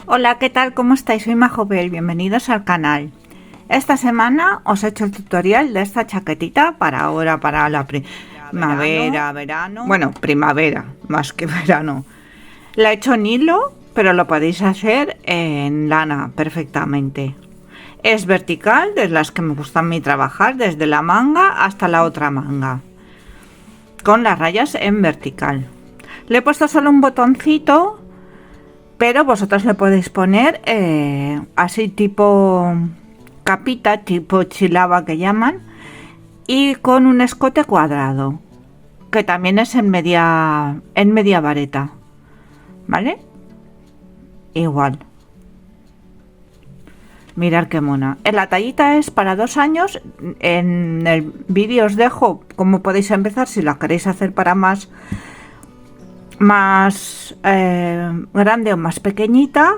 Hola, ¿qué tal? ¿Cómo estáis? Soy Majobel, bienvenidos al canal. Esta semana os he hecho el tutorial de esta chaquetita para ahora, para la primavera, verano. Bueno, primavera, más que verano. La he hecho en hilo, pero lo podéis hacer en lana perfectamente. Es vertical, de las que me gusta a mí trabajar, desde la manga hasta la otra manga, con las rayas en vertical. Le he puesto solo un botoncito, pero vosotros le podéis poner así tipo capita, tipo chilaba que llaman, y con un escote cuadrado, que también es en media vareta, ¿vale? Igual. Mirar qué mona. La tallita es para 2 años. En el vídeo os dejo cómo podéis empezar si la queréis hacer para más grande o más pequeñita.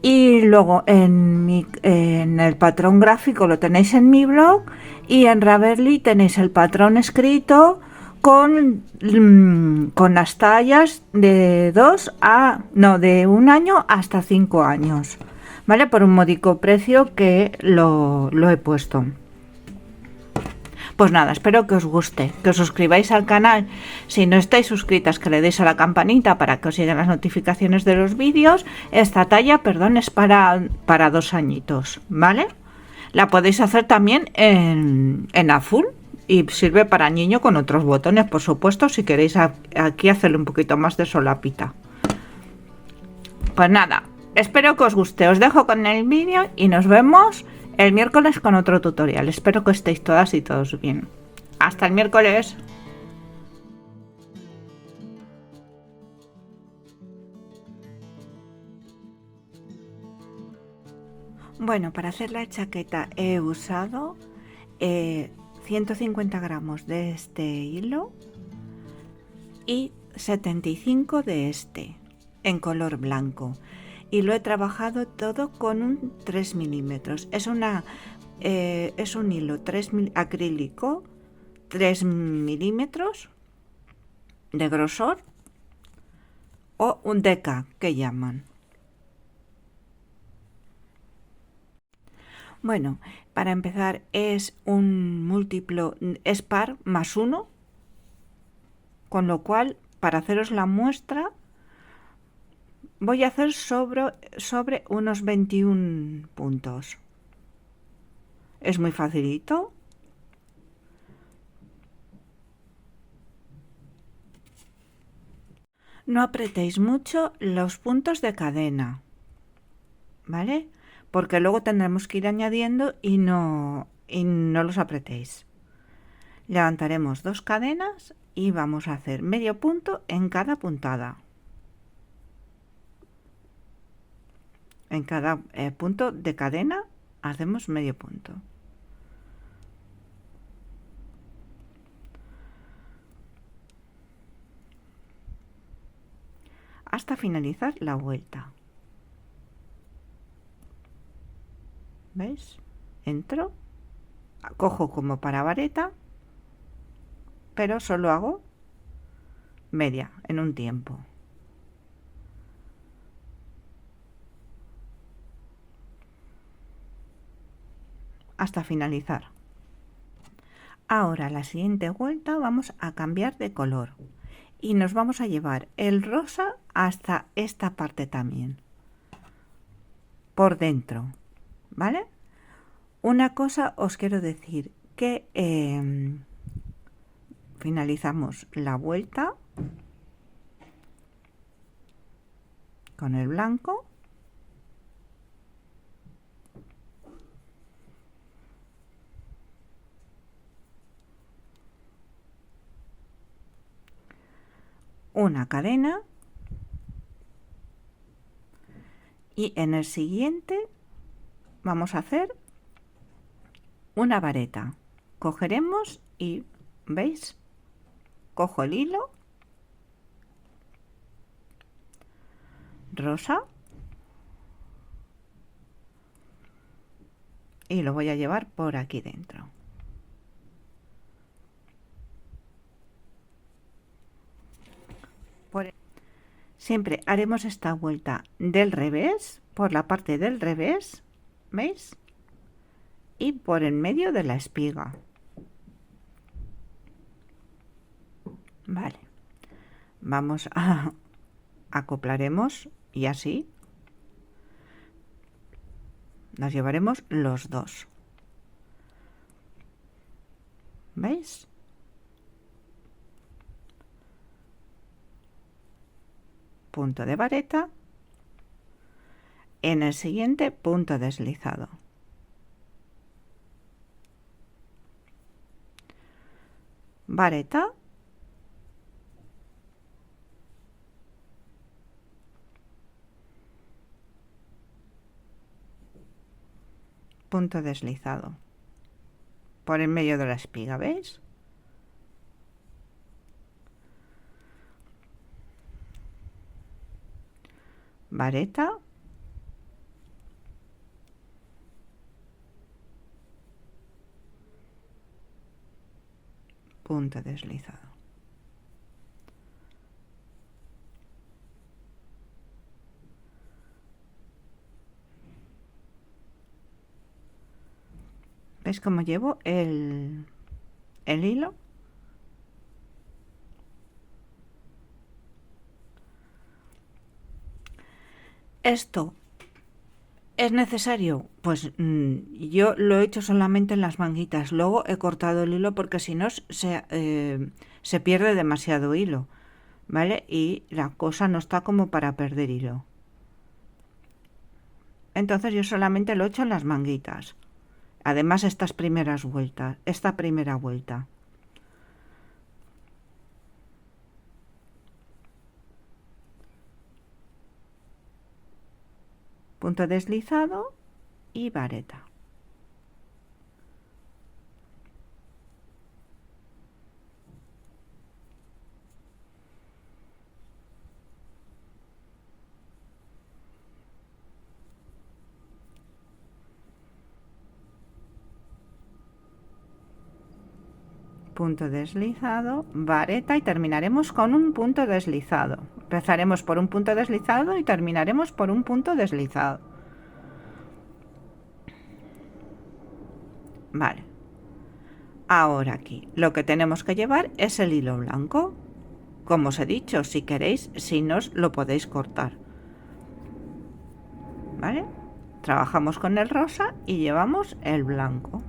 Y luego en el patrón gráfico lo tenéis en mi blog, y en Ravelry tenéis el patrón escrito con las tallas de de 1 año hasta 5 años, ¿vale? Por un módico precio que lo he puesto. Pues nada, espero que os guste, que os suscribáis al canal si no estáis suscritas, que le deis a la campanita para que os lleguen las notificaciones de los vídeos. Esta talla, perdón, es para 2 añitos, ¿vale? La podéis hacer también en azul y sirve para niño con otros botones, por supuesto, si queréis aquí hacerle un poquito más de solapita. Pues nada, espero que os guste, os dejo con el vídeo y nos vemos el miércoles con otro tutorial. Espero que estéis todas y todos bien. Hasta el miércoles. Bueno, para hacer la chaqueta he usado 150 gramos de este hilo y 75 de este en color blanco, y lo he trabajado todo con un 3 milímetros. Es un hilo acrílico 3 milímetros de grosor, o un deca que llaman. Bueno, para empezar es un múltiplo, es par más 1, con lo cual para haceros la muestra voy a hacer sobre unos 21 puntos. Es muy facilito. No apretéis mucho los puntos de cadena, ¿vale? Porque luego tendremos que ir añadiendo y no los apretéis. Levantaremos 2 cadenas y vamos a hacer medio punto en cada puntada. En cada punto de cadena hacemos medio punto. Hasta finalizar la vuelta. ¿Veis? Entro, cojo como para vareta, pero solo hago media en un tiempo. Hasta finalizar. Ahora la siguiente vuelta vamos a cambiar de color y nos vamos a llevar el rosa hasta esta parte también, por dentro, ¿vale? Una cosa os quiero decir, que finalizamos la vuelta con el blanco, una cadena, y en el siguiente vamos a hacer una vareta. Cogeremos y, ¿veis? Cojo el hilo rosa y lo voy a llevar por aquí dentro. siempre haremos esta vuelta del revés, por la parte del revés, ¿veis? Y por el medio de la espiga. Vale, vamos a acoplaremos y así nos llevaremos los dos. ¿Veis? Punto de vareta, en el siguiente punto deslizado. Vareta, punto deslizado por el medio de la espiga, ¿veis? Vareta, punto deslizado. ¿Veis cómo llevo el hilo? Esto es necesario, pues yo lo he hecho solamente en las manguitas, luego he cortado el hilo porque si no se pierde demasiado hilo, ¿vale? Y la cosa no está como para perder hilo. Entonces yo solamente lo he hecho en las manguitas. Además esta primera vuelta. Punto deslizado y vareta. Punto deslizado, vareta y terminaremos con un punto deslizado. Empezaremos por un punto deslizado y terminaremos por un punto deslizado. Vale. Ahora aquí lo que tenemos que llevar es el hilo blanco. Como os he dicho, si queréis, si no lo podéis cortar. ¿Vale? Trabajamos con el rosa y llevamos el blanco.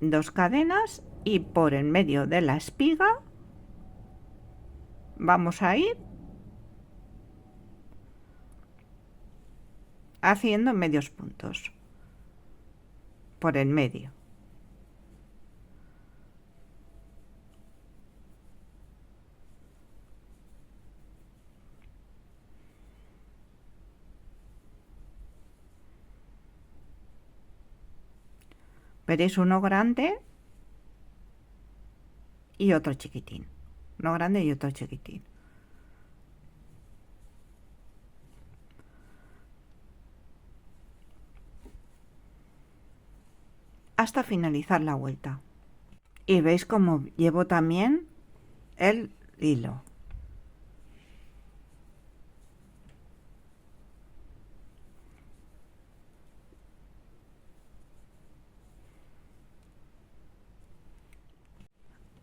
Dos cadenas y por el medio de la espiga vamos a ir haciendo medios puntos por el medio. Veréis uno grande y otro chiquitín. Uno grande y otro chiquitín. Hasta finalizar la vuelta. Y veis cómo llevo también el hilo.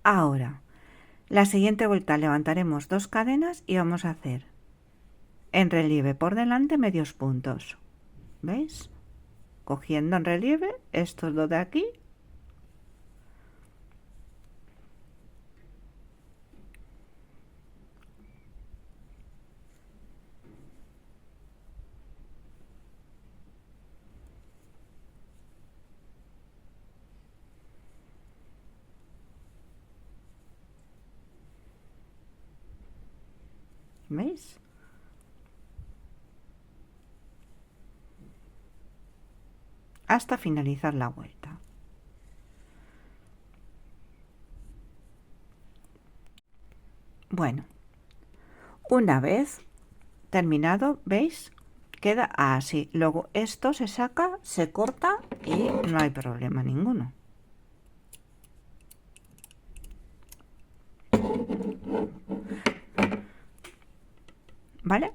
Ahora, la siguiente vuelta levantaremos dos cadenas y vamos a hacer en relieve por delante medios puntos. ¿Veis? Cogiendo en relieve estos dos de aquí. ¿Veis? Hasta finalizar la vuelta. Bueno, una vez terminado, ¿veis? Queda así. Luego esto se saca, se corta y no hay problema ninguno. ¿Vale?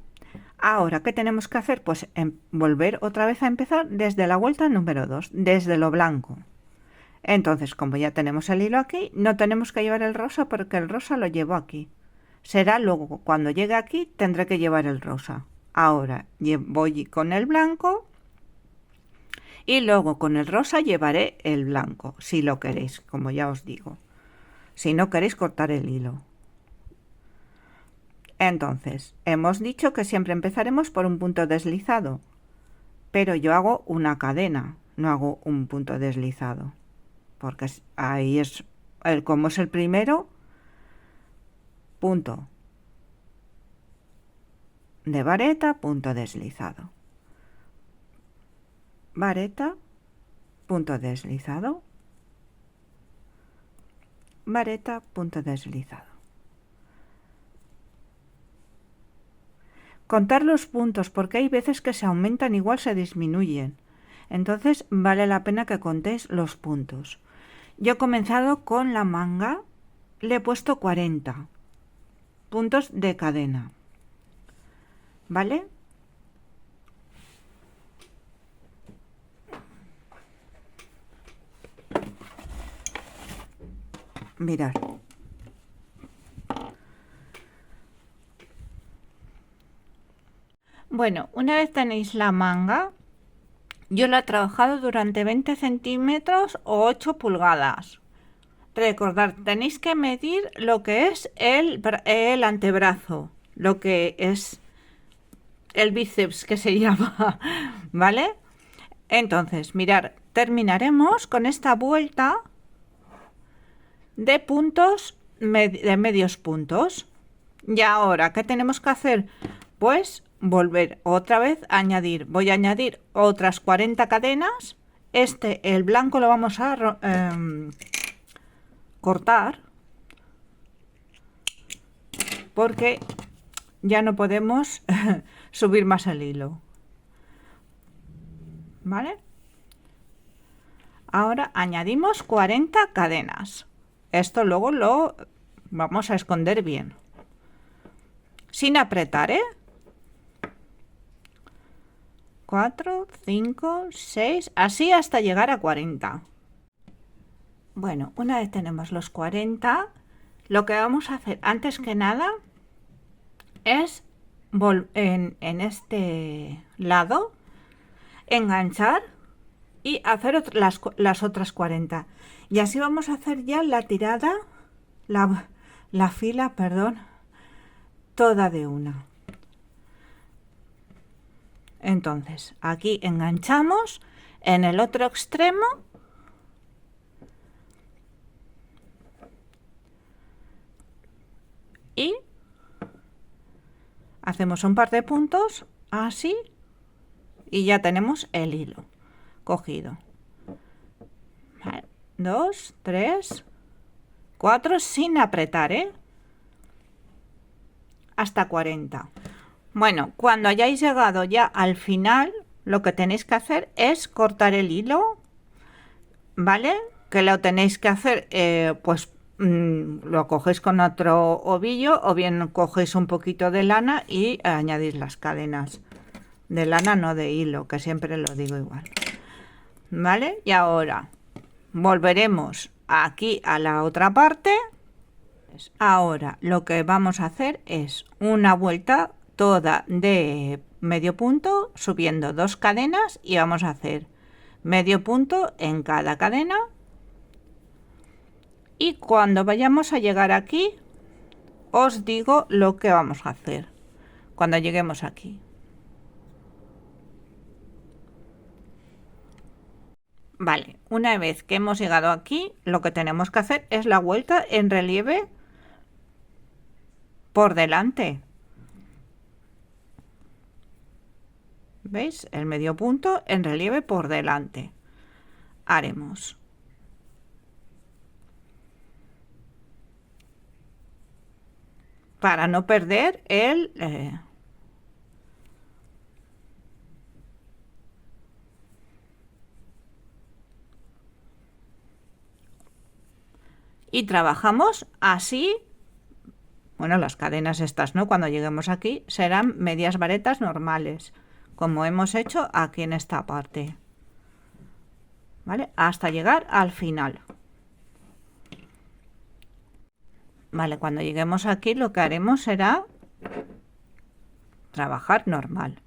Ahora, ¿qué tenemos que hacer? Pues volver otra vez a empezar desde la vuelta número 2, desde lo blanco. Entonces, como ya tenemos el hilo aquí, no tenemos que llevar el rosa porque el rosa lo llevo aquí. Será luego, cuando llegue aquí, tendré que llevar el rosa. Ahora voy con el blanco y luego con el rosa llevaré el blanco, si lo queréis, como ya os digo. Si no queréis cortar el hilo. Entonces, hemos dicho que siempre empezaremos por un punto deslizado, pero yo hago una cadena, no hago un punto deslizado, porque ahí es, como es el primero, punto de vareta, punto deslizado, vareta, punto deslizado, vareta, punto deslizado. Contar los puntos, porque hay veces que se aumentan, igual se disminuyen. Entonces vale la pena que contéis los puntos. Yo he comenzado con la manga, le he puesto 40 puntos de cadena. ¿Vale? Mirad. Bueno, una vez tenéis la manga, yo la he trabajado durante 20 centímetros o 8 pulgadas. Recordad, tenéis que medir lo que es el antebrazo, lo que es el bíceps que se llama, ¿vale? Entonces, mirad, terminaremos con esta vuelta de puntos, de medios puntos. Y ahora, ¿qué tenemos que hacer? Pues volver otra vez a añadir. Voy a añadir otras 40 cadenas. El blanco lo vamos a cortar porque ya no podemos subir más el hilo. ¿Vale? Ahora añadimos 40 cadenas. Esto luego lo vamos a esconder bien. Sin apretar, ¿eh? 4, 5, 6, así hasta llegar a 40. Bueno, una vez tenemos los 40, lo que vamos a hacer antes que nada es en este lado enganchar y hacer las otras 40. Y así vamos a hacer ya la tirada, la fila, perdón, toda de una. Entonces, aquí enganchamos en el otro extremo y hacemos un par de puntos así y ya tenemos el hilo cogido. Vale. 2, 3, 4 sin apretar, hasta 40. Bueno, cuando hayáis llegado ya al final, lo que tenéis que hacer es cortar el hilo, ¿vale? Que lo tenéis que hacer, pues lo cogéis con otro ovillo o bien cogéis un poquito de lana y añadís las cadenas. De lana, no de hilo, que siempre lo digo igual. ¿Vale? Y ahora volveremos aquí a la otra parte. Ahora lo que vamos a hacer es una vuelta toda de medio punto subiendo 2 cadenas y vamos a hacer medio punto en cada cadena y cuando vayamos a llegar aquí os digo lo que vamos a hacer cuando lleguemos aquí. Vale, una vez que hemos llegado aquí, lo que tenemos que hacer es la vuelta en relieve por delante. ¿Veis? El medio punto en relieve por delante. Haremos para no perder y trabajamos así. Bueno, las cadenas estas, ¿no? Cuando lleguemos aquí serán medias varetas normales, como hemos hecho aquí en esta parte, ¿vale? Hasta llegar al final. Vale, cuando lleguemos aquí lo que haremos será trabajar normal.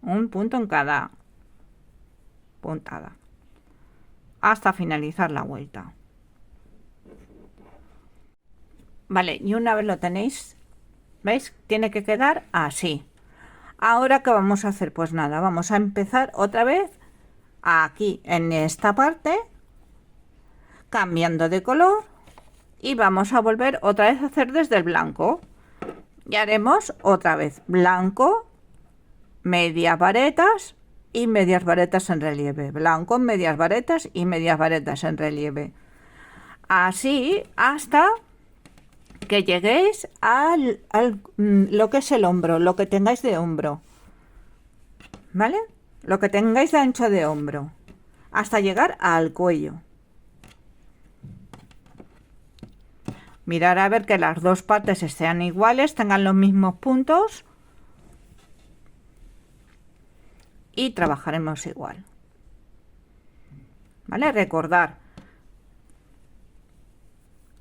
Un punto en cada puntada. Hasta finalizar la vuelta. Vale, y una vez lo tenéis, ¿veis? Tiene que quedar así. Ahora, ¿qué vamos a hacer? Pues nada, vamos a empezar otra vez aquí en esta parte, cambiando de color, y vamos a volver otra vez a hacer desde el blanco. Y haremos otra vez blanco, medias varetas y medias varetas en relieve. Blanco, medias varetas y medias varetas en relieve. Así hasta que lleguéis al lo que es el hombro, lo que tengáis de hombro, ¿vale? Lo que tengáis de ancho de hombro, hasta llegar al cuello. Mirar a ver que las dos partes sean iguales, tengan los mismos puntos y trabajaremos igual, ¿vale? Recordar,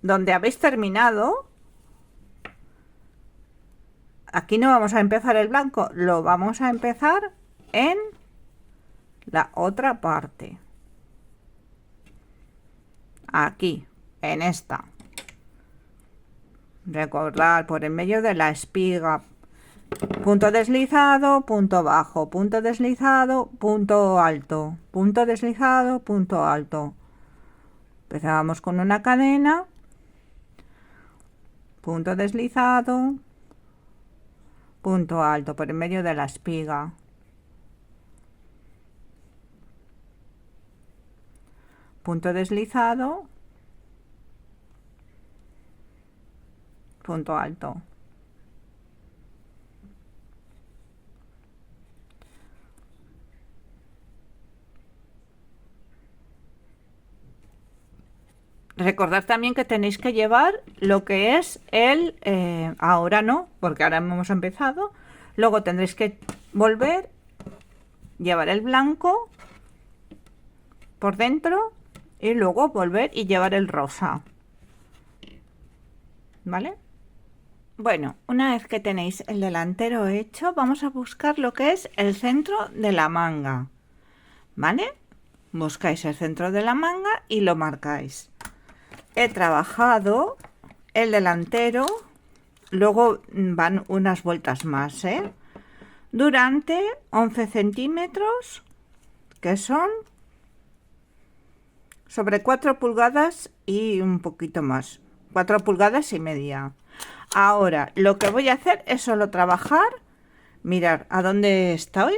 donde habéis terminado, aquí no vamos a empezar el blanco, lo vamos a empezar en la otra parte, aquí, en esta. Recordar por en medio de la espiga, punto deslizado, punto bajo, punto deslizado, punto alto, punto deslizado, punto alto. Empezábamos con una cadena, punto deslizado, punto alto por en medio de la espiga, punto deslizado, punto alto. Recordad también que tenéis que llevar lo que es el, ahora no, porque ahora hemos empezado, luego tendréis que volver, llevar el blanco por dentro y luego volver y llevar el rosa, ¿vale? Bueno, una vez que tenéis el delantero hecho, vamos a buscar lo que es el centro de la manga, ¿vale? Buscáis el centro de la manga y lo marcáis. He trabajado el delantero, luego van unas vueltas más, durante 11 centímetros, que son sobre 4 pulgadas y un poquito más, 4 pulgadas y media. Ahora lo que voy a hacer es solo trabajar, mirar a dónde estoy,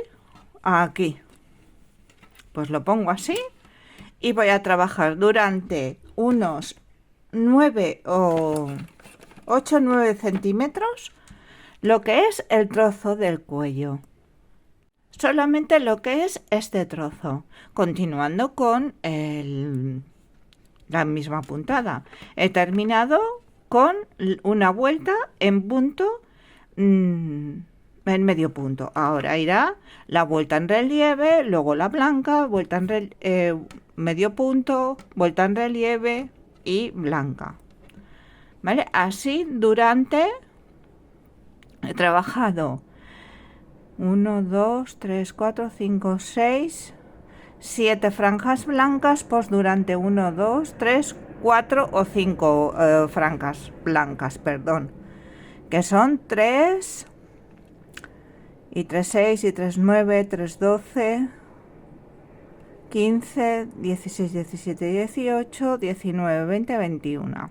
aquí, pues lo pongo así y voy a trabajar durante unos 9 o 8 o 9 centímetros lo que es el trozo del cuello, solamente lo que es este trozo, continuando con la misma puntada. He terminado con una vuelta en punto, en medio punto. Ahora irá la vuelta en relieve, luego la blanca, vuelta en medio punto, vuelta en relieve y blanca, ¿vale? Así durante, he trabajado 1, 2, 3, 4, 5, 6, 7 franjas blancas, pues durante 1, 2, 3, 4 o 5 franjas blancas, perdón, que son 3 y 3, 6 y 3, 9, 3, 12, 15, 16, 17, 18, 19, 20, 21.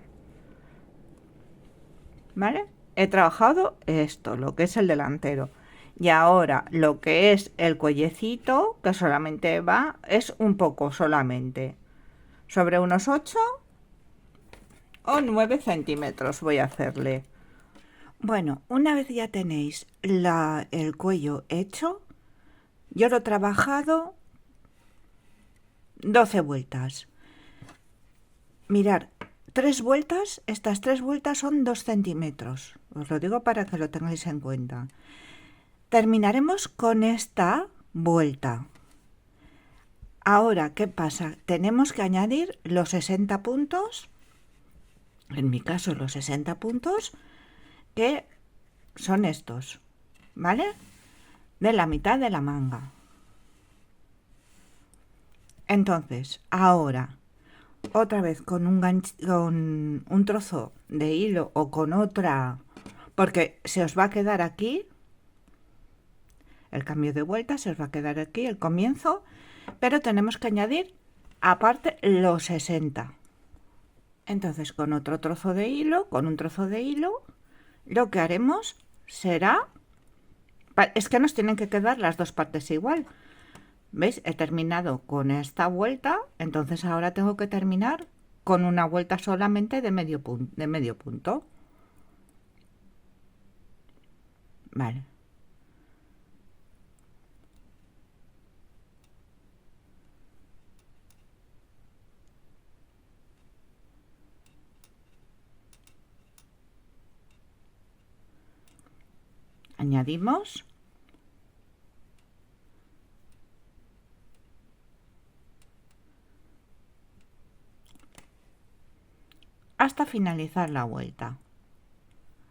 ¿Vale? He trabajado esto, lo que es el delantero. Y ahora lo que es el cuellecito, que solamente va, es un poco solamente. Sobre unos 8 o 9 centímetros voy a hacerle. Bueno, una vez ya tenéis el cuello hecho, yo lo he trabajado 12 vueltas. Mirad, 3 vueltas, estas 3 vueltas son 2 centímetros. Os lo digo para que lo tengáis en cuenta. Terminaremos con esta vuelta. Ahora, ¿qué pasa? Tenemos que añadir los 60 puntos, en mi caso los 60 puntos, que son estos, ¿vale? De la mitad de la manga. Entonces, ahora, otra vez con con un trozo de hilo o con otra, porque se os va a quedar aquí, el cambio de vuelta se os va a quedar aquí, el comienzo, pero tenemos que añadir aparte los 60. Entonces, con otro trozo de hilo, con un trozo de hilo, lo que haremos será, es que nos tienen que quedar las dos partes igual. ¿Veis? He terminado con esta vuelta, entonces ahora tengo que terminar con una vuelta solamente de medio punto. Vale. Añadimos. Hasta finalizar la vuelta.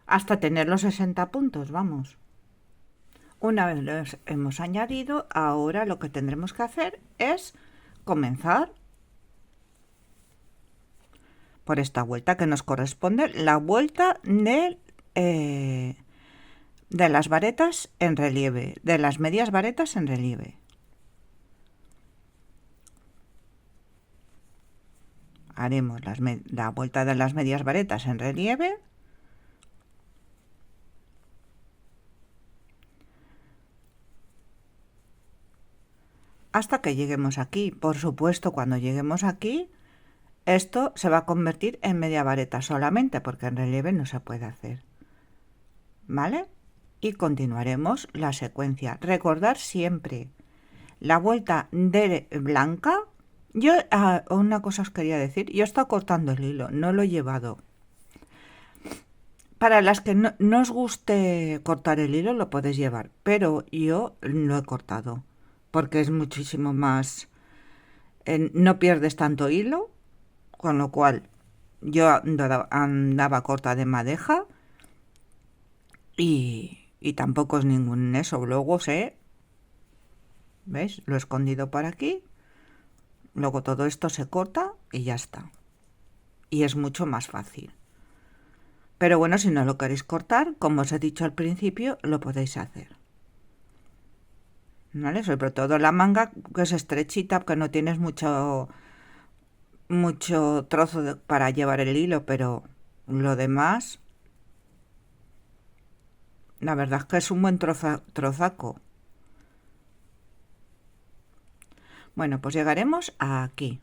Hasta tener los 60 puntos, vamos. Una vez los hemos añadido, ahora lo que tendremos que hacer es comenzar por esta vuelta que nos corresponde, la vuelta de las varetas en relieve, de las medias varetas en relieve. Haremos la vuelta de las medias varetas en relieve. Hasta que lleguemos aquí. Por supuesto, cuando lleguemos aquí, esto se va a convertir en media vareta solamente, porque en relieve no se puede hacer. ¿Vale? Y continuaremos la secuencia. Recordar siempre la vuelta de blanca. Yo, una cosa os quería decir, yo he estado cortando el hilo, no lo he llevado. Para las que no os guste cortar el hilo, lo podéis llevar, pero yo lo he cortado, porque es muchísimo más, no pierdes tanto hilo, con lo cual yo andaba corta de madeja y tampoco es ningún eso. Luego ¿veis? Lo he escondido por aquí. Luego todo esto se corta y ya está. Y es mucho más fácil. Pero bueno, si no lo queréis cortar, como os he dicho al principio, lo podéis hacer. ¿Vale? Sobre todo la manga, que es estrechita, que no tienes mucho trozo para llevar el hilo, pero lo demás, la verdad es que es un buen trozaco. Bueno, pues llegaremos aquí.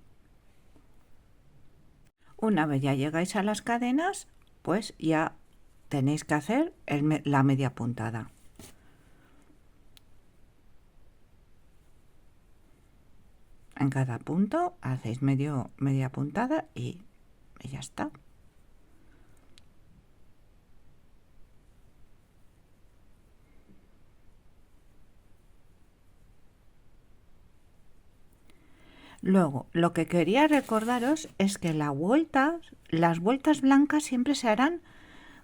Una vez ya llegáis a las cadenas, pues ya tenéis que hacer la media puntada. En cada punto hacéis media puntada y ya está. Luego, lo que quería recordaros es que las vueltas blancas siempre se harán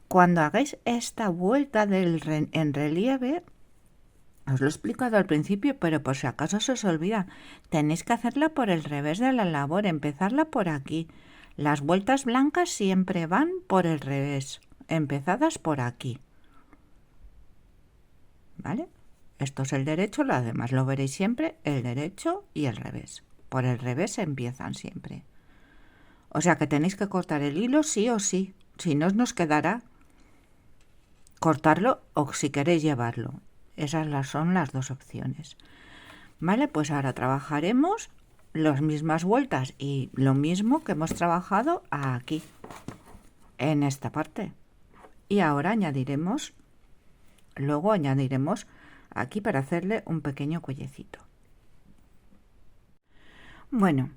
cuando hagáis esta vuelta en relieve. Os lo he explicado al principio, pero por si acaso se os olvida, tenéis que hacerla por el revés de la labor, empezarla por aquí. Las vueltas blancas siempre van por el revés, empezadas por aquí. ¿Vale? Esto es el derecho, lo demás lo veréis siempre, el derecho y el revés. Por el revés empiezan siempre. O sea que tenéis que cortar el hilo sí o sí, si no nos quedará cortarlo o si queréis llevarlo. Esas son las dos opciones. Vale, pues ahora trabajaremos las mismas vueltas y lo mismo que hemos trabajado aquí, en esta parte. Y ahora luego añadiremos aquí para hacerle un pequeño cuellecito. Bueno,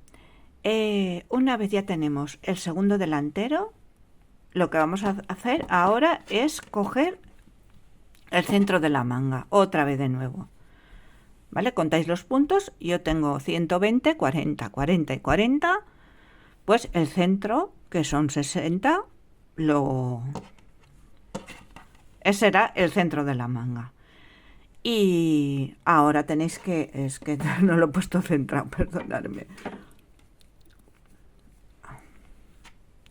Una vez ya tenemos el segundo delantero, lo que vamos a hacer ahora es coger el centro de la manga, otra vez de nuevo. ¿Vale? Contáis los puntos, yo tengo 120, 40, 40 y 40, pues el centro, que son 60, ese será el centro de la manga. Y ahora tenéis que, es que no lo he puesto centrado, perdonadme.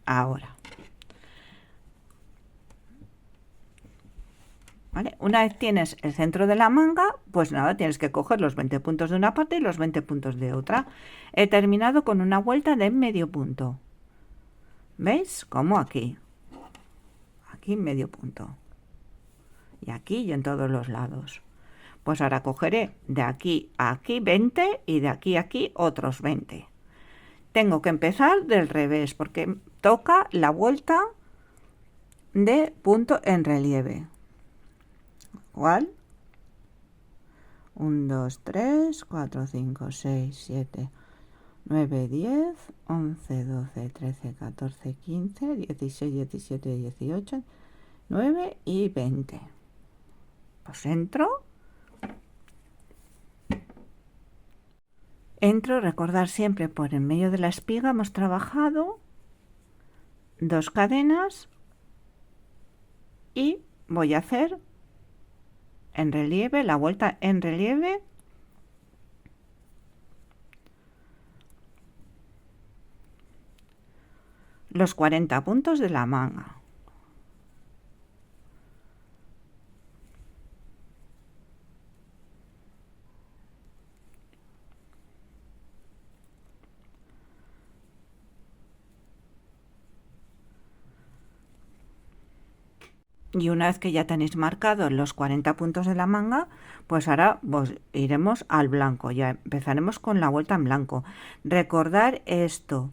Ahora. ¿Vale? Una vez tienes el centro de la manga, pues nada, tienes que coger los 20 puntos de una parte y los 20 puntos de otra. He terminado con una vuelta de medio punto. ¿Veis? Como aquí. Aquí medio punto. Y aquí y en todos los lados. Pues ahora cogeré de aquí a aquí 20 y de aquí a aquí otros 20. Tengo que empezar del revés porque toca la vuelta de punto en relieve. ¿Cuál? 1, 2, 3, 4, 5, 6, 7, 9, 10, 11, 12, 13, 14, 15, 16, 17, 18, 9 y 20. Pues entro. Entro, recordar siempre por en medio de la espiga hemos trabajado 2 cadenas y voy a hacer en relieve, la vuelta en relieve, los 40 puntos de la manga. Y una vez que ya tenéis marcados los 40 puntos de la manga, pues ahora iremos al blanco. Ya empezaremos con la vuelta en blanco. Recordar esto.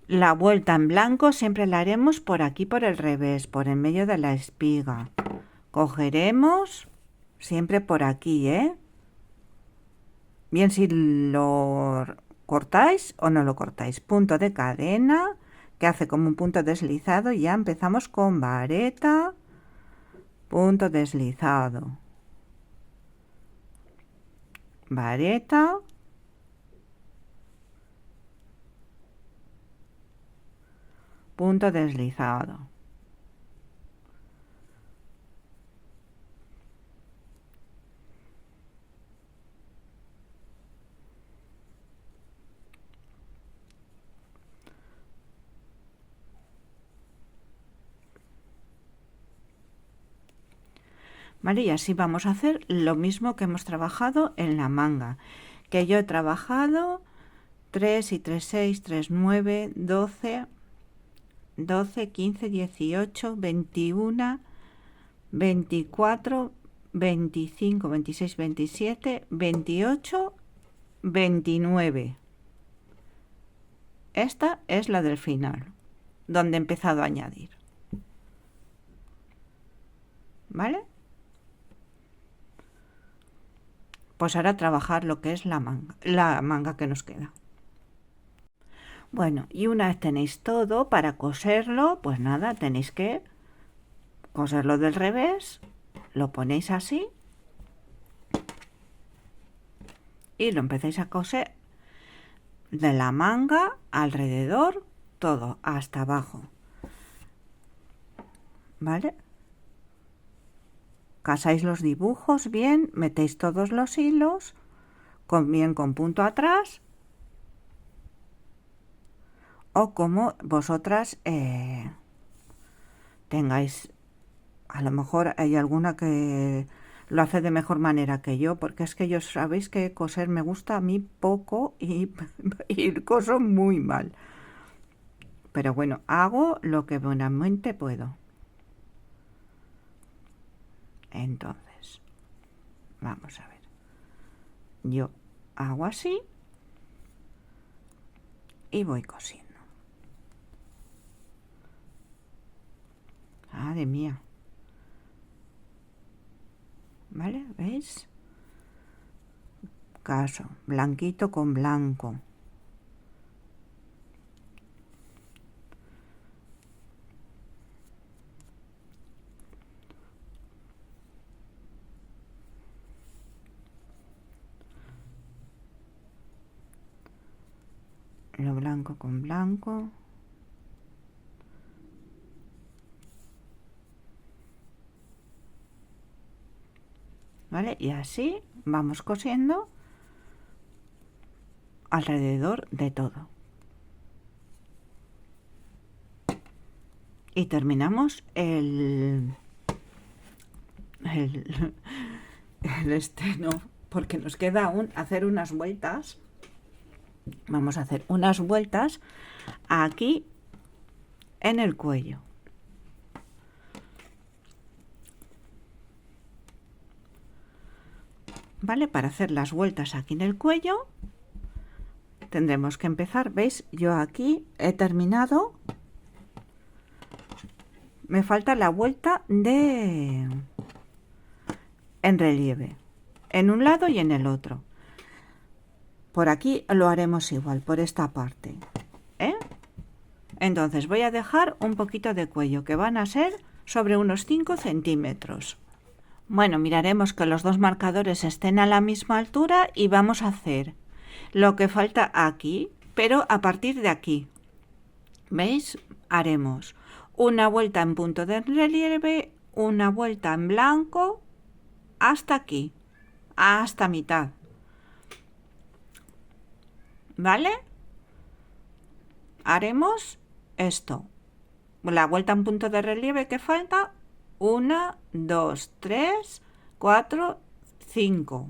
La vuelta en blanco siempre la haremos por aquí, por el revés, por en medio de la espiga. Cogeremos siempre por aquí, ¿eh? Bien si lo cortáis o no lo cortáis. Punto de cadena, que hace como un punto deslizado, y ya empezamos con vareta, punto deslizado, vareta, punto deslizado. ¿Vale? Y así vamos a hacer lo mismo que hemos trabajado en la manga, que yo he trabajado 3 y 3, 6, 3, 9, 12, 12, 15, 18, 21, 24, 25, 26, 27, 28, 29. Esta es la del final, donde he empezado a añadir. ¿Vale? Pues ahora trabajar lo que es la manga que nos queda. Bueno, y una vez tenéis todo para coserlo, pues nada, tenéis que coserlo del revés, lo ponéis así y lo empezáis a coser de la manga alrededor, todo hasta abajo. ¿Vale? Casáis los dibujos bien, metéis todos los hilos, bien con punto atrás, o como vosotras tengáis. A lo mejor hay alguna que lo hace de mejor manera que yo, porque es que yo sabéis que coser me gusta a mí poco y coso muy mal. Pero bueno, hago lo que buenamente puedo. Entonces, vamos a ver. Yo hago así y voy cosiendo. Madre mía. ¿Vale? ¿Veis? Caso, blanquito con blanco. lo blanco con blanco. ¿Vale? Y así vamos cosiendo alrededor de todo. Y terminamos el no, porque nos queda aún hacer unas vueltas. Vamos a hacer unas vueltas aquí en el cuello. ¿Vale? Para hacer las vueltas aquí en el cuello tendremos que empezar, ¿veis? Yo aquí he terminado, me falta la vuelta de en relieve, en un lado y en el otro. Por aquí lo haremos igual, por esta parte, ¿eh? Entonces voy a dejar un poquito de cuello, que van a ser sobre unos 5 centímetros. Bueno, miraremos que los dos marcadores estén a la misma altura y vamos a hacer lo que falta aquí, pero a partir de aquí. ¿Veis? Haremos una vuelta en punto de relieve, una vuelta en blanco, hasta aquí, hasta mitad. ¿Vale? Haremos esto. La vuelta en punto de relieve que falta, 1, 2, 3, 4, 5.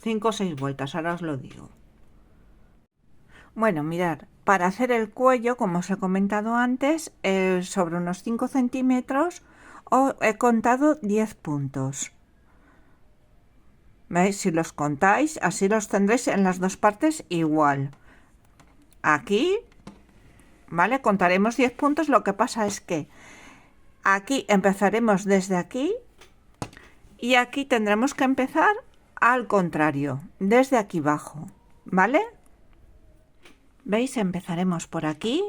5 o 6 vueltas, ahora os lo digo. Bueno, mirad, para hacer el cuello, como os he comentado antes, sobre unos 5 centímetros he contado 10 puntos. ¿Veis? Si los contáis, así los tendréis en las dos partes igual. Aquí, ¿vale? Contaremos 10 puntos, lo que pasa es que aquí empezaremos desde aquí y aquí tendremos que empezar al contrario, desde aquí abajo, ¿vale? ¿Veis? Empezaremos por aquí.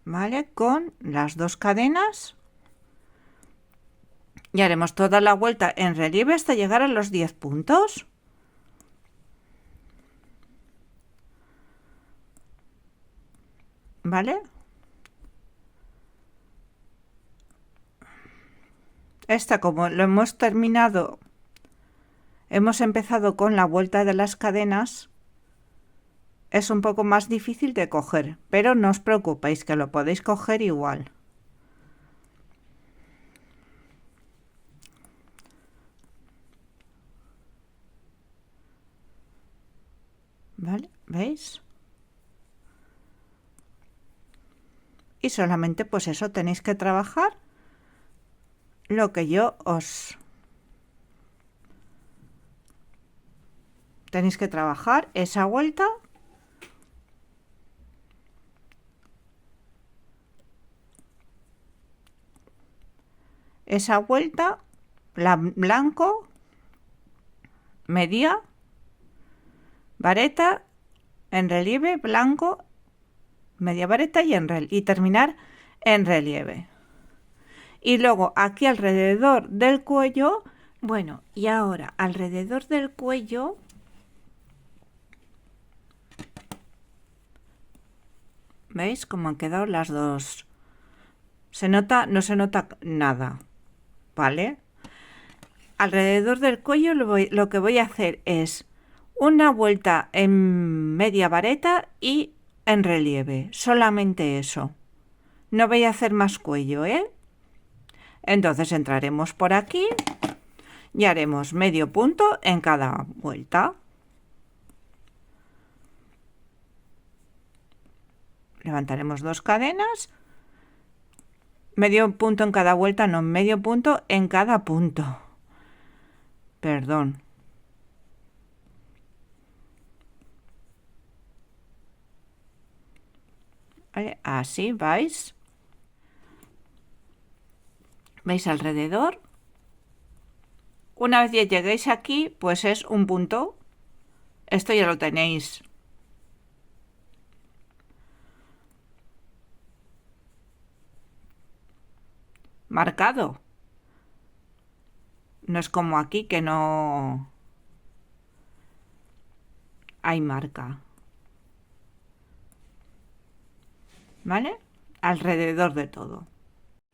¿Vale? Con las dos cadenas. Y haremos toda la vuelta en relieve hasta llegar a los 10 puntos. ¿Vale? Esta, como lo hemos terminado, hemos empezado con la vuelta de las cadenas, es un poco más difícil de coger, pero no os preocupéis que lo podéis coger igual. ¿Vale? ¿Veis? Y solamente pues eso tenéis que trabajar lo que yo os... Tenéis que trabajar esa vuelta la blanco, media, vareta, en relieve, blanco, media vareta y terminar en relieve. Y luego aquí alrededor del cuello, bueno, y ahora alrededor del cuello ¿veis cómo han quedado las dos? Se nota, no se nota nada, ¿vale? Alrededor del cuello lo que voy a hacer es una vuelta en media vareta y en relieve, solamente eso. No voy a hacer más cuello, ¿eh? Entonces entraremos por aquí y haremos medio punto en cada vuelta. Levantaremos dos cadenas, medio punto en cada vuelta, no, medio punto en cada punto. Perdón. ¿Vale? Así vais. ¿Veis alrededor? Una vez ya lleguéis aquí, pues es un punto. Esto ya lo tenéis. Marcado. No es como aquí que no hay marca. ¿Vale? Alrededor de todo.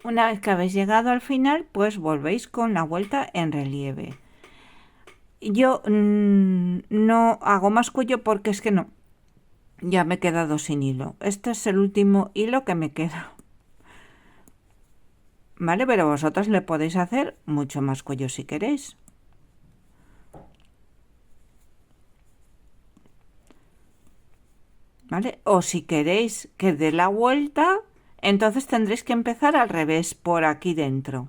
Una vez que habéis llegado al final, pues volvéis con la vuelta en relieve. Yo no hago más cuello porque es que no. Ya me he quedado sin hilo. Este es el último hilo que me queda. ¿Vale? Pero vosotros le podéis hacer mucho más cuello si queréis. ¿Vale? O si queréis que dé la vuelta, entonces tendréis que empezar al revés, por aquí dentro.